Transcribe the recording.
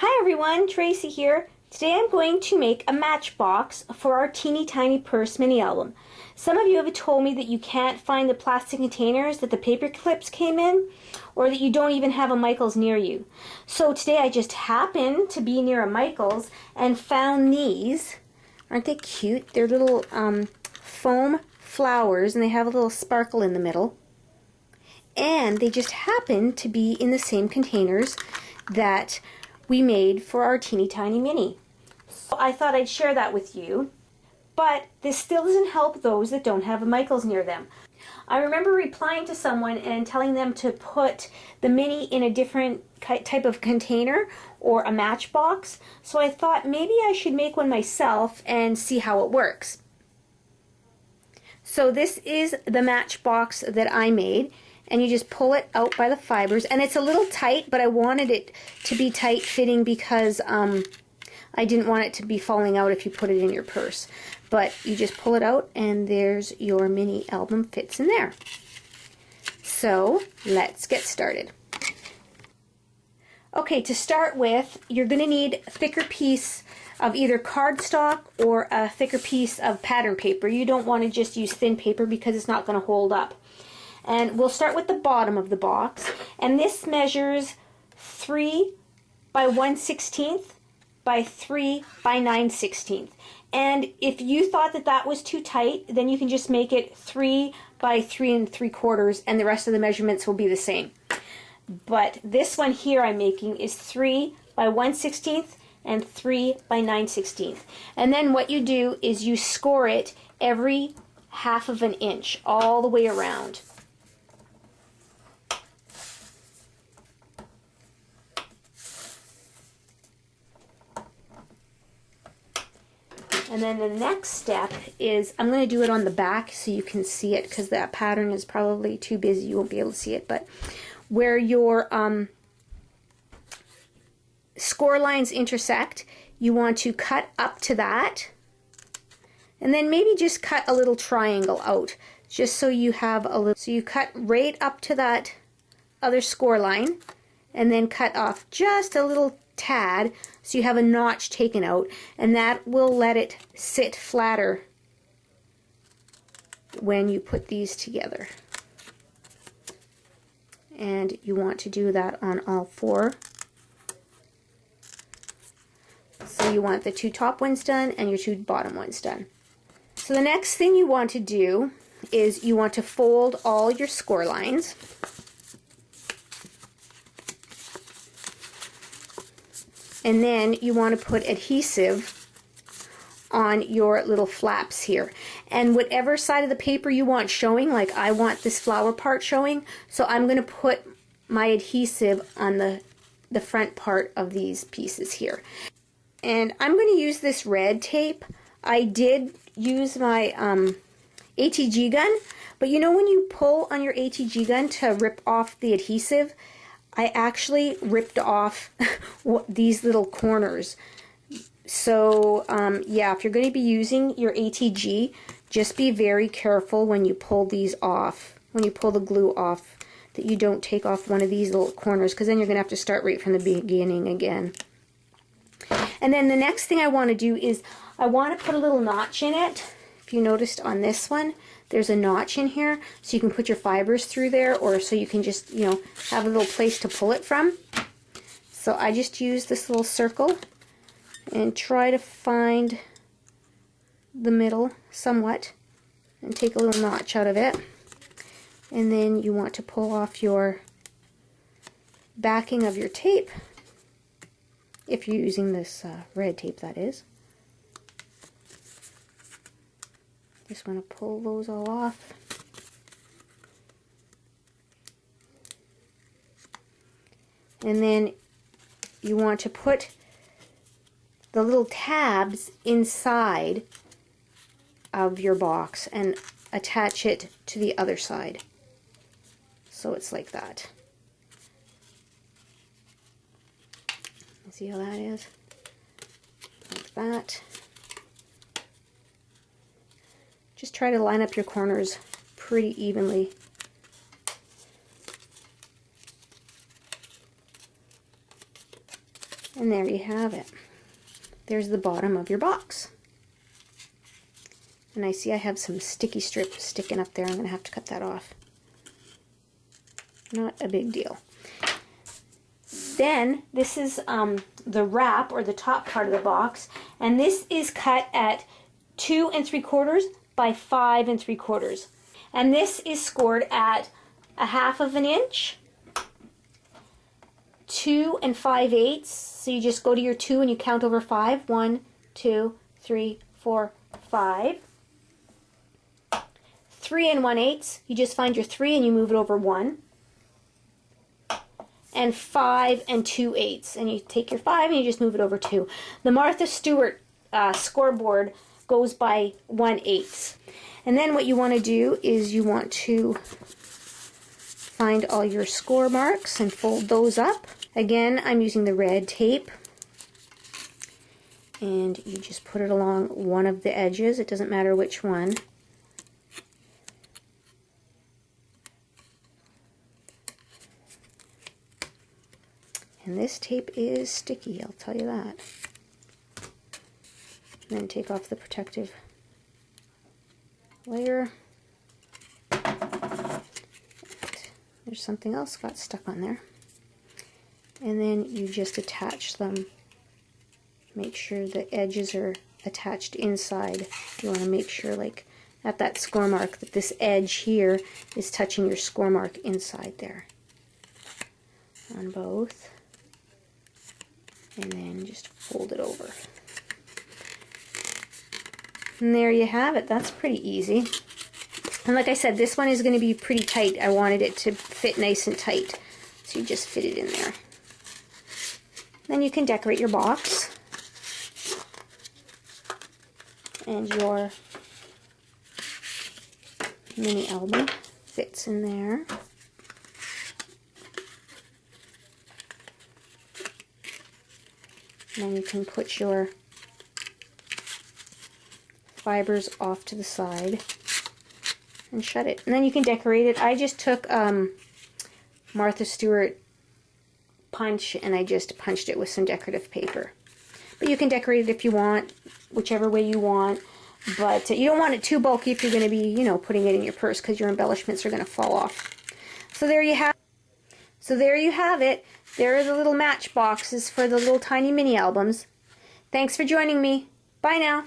Hi everyone, Tracy here. Today I'm going to make a matchbox for our teeny tiny purse mini album. Some of you have told me that you can't find the plastic containers that the paper clips came in, or that you don't even have a Michaels near you. So today I just happened to be near a Michaels and found these. Aren't they cute? They're little foam flowers and they have a little sparkle in the middle. And they just happen to be in the same containers that we made for our teeny tiny mini. So I thought I'd share that with you, but this still doesn't help those that don't have a Michaels near them. I remember replying to someone and telling them to put the mini in a different type of container or a matchbox, so I thought maybe I should make one myself and see how it works. So this is the matchbox that I made, and you just pull it out by the fibers, and it's a little tight, but I wanted it to be tight fitting because I didn't want it to be falling out if you put it in your purse. But you just pull it out and there's your mini album, fits in there. So let's get started. Okay, to start with, you're going to need a thicker piece of either cardstock or a thicker piece of pattern paper. You don't want to just use thin paper because it's not going to hold up. And we'll start with the bottom of the box, and this measures 3 by 1/16 by 3 by 9/16. And if you thought that that was too tight, then you can just make it 3 by 3 3/4, and the rest of the measurements will be the same. But this one here I'm making is 3 by 1/16 and 3 by 9/16. And then what you do is you score it every half of an inch all the way around. And then the next step is, I'm going to do it on the back so you can see it, because that pattern is probably too busy, you won't be able to see it, but where your score lines intersect, you want to cut up to that, and then maybe just cut a little triangle out, just so you have a little, so you cut right up to that other score line, and then cut off just a little tad so you have a notch taken out, and that will let it sit flatter when you put these together. And you want to do that on all four. So you want the two top ones done and your two bottom ones done. So the next thing you want to do is you want to fold all your score lines. And then you want to put adhesive on your little flaps here. And whatever side of the paper you want showing, like I want this flower part showing, so I'm going to put my adhesive on the front part of these pieces here. And I'm going to use this red tape. I did use my ATG gun, but you know when you pull on your ATG gun to rip off the adhesive, I actually ripped off these little corners. So yeah, if you're going to be using your ATG, just be very careful when you pull these off, when you pull the glue off, that you don't take off one of these little corners, because then you're going to have to start right from the beginning again. And then the next thing I want to do is I want to put a little notch in it. If you noticed on this one, there's a notch in here, so you can put your fibers through there, or so you can just, you know, have a little place to pull it from. So I just use this little circle and try to find the middle somewhat and take a little notch out of it. And then you want to pull off your backing of your tape, if you're using this red tape, that is. Just want to pull those all off. And then you want to put the little tabs inside of your box and attach it to the other side. So it's like that. See how that is? Like that. Just try to line up your corners pretty evenly. And there you have it. There's the bottom of your box. And I see I have some sticky strips sticking up there. I'm going to have to cut that off. Not a big deal. Then this is the wrap, or the top part of the box, and this is cut at 2 3/4 by 5 3/4, and this is scored at 1/2 inch, 2 5/8. So you just go to your 2 and you count over 5. 1, 2, 3, 4, 5. 3 1/8. You just find your 3 and you move it over 1. And 5 2/8, and you take your 5 and you just move it over 2. The Martha Stewart scoreboard goes by 1/8. And then what you want to do is you want to find all your score marks and fold those up. Again, I'm using the red tape, and you just put it along one of the edges. It doesn't matter which one. And this tape is sticky, I'll tell you that. And then take off the protective layer. There's something else got stuck on there. And then you just attach them. Make sure the edges are attached inside. You want to make sure, like at that score mark, that this edge here is touching your score mark inside there. On both. And then just fold it over. And there you have it. That's pretty easy. And like I said, this one is going to be pretty tight. I wanted it to fit nice and tight. So you just fit it in there. Then you can decorate your box. And your mini album fits in there. And then you can put your fibers off to the side and shut it. And then you can decorate it. I just took Martha Stewart punch and I just punched it with some decorative paper. But you can decorate it if you want, whichever way you want. But you don't want it too bulky if you're going to be, you know, putting it in your purse, because your embellishments are going to fall off. So there you have it. There are the little match boxes for the little tiny mini albums. Thanks for joining me. Bye now.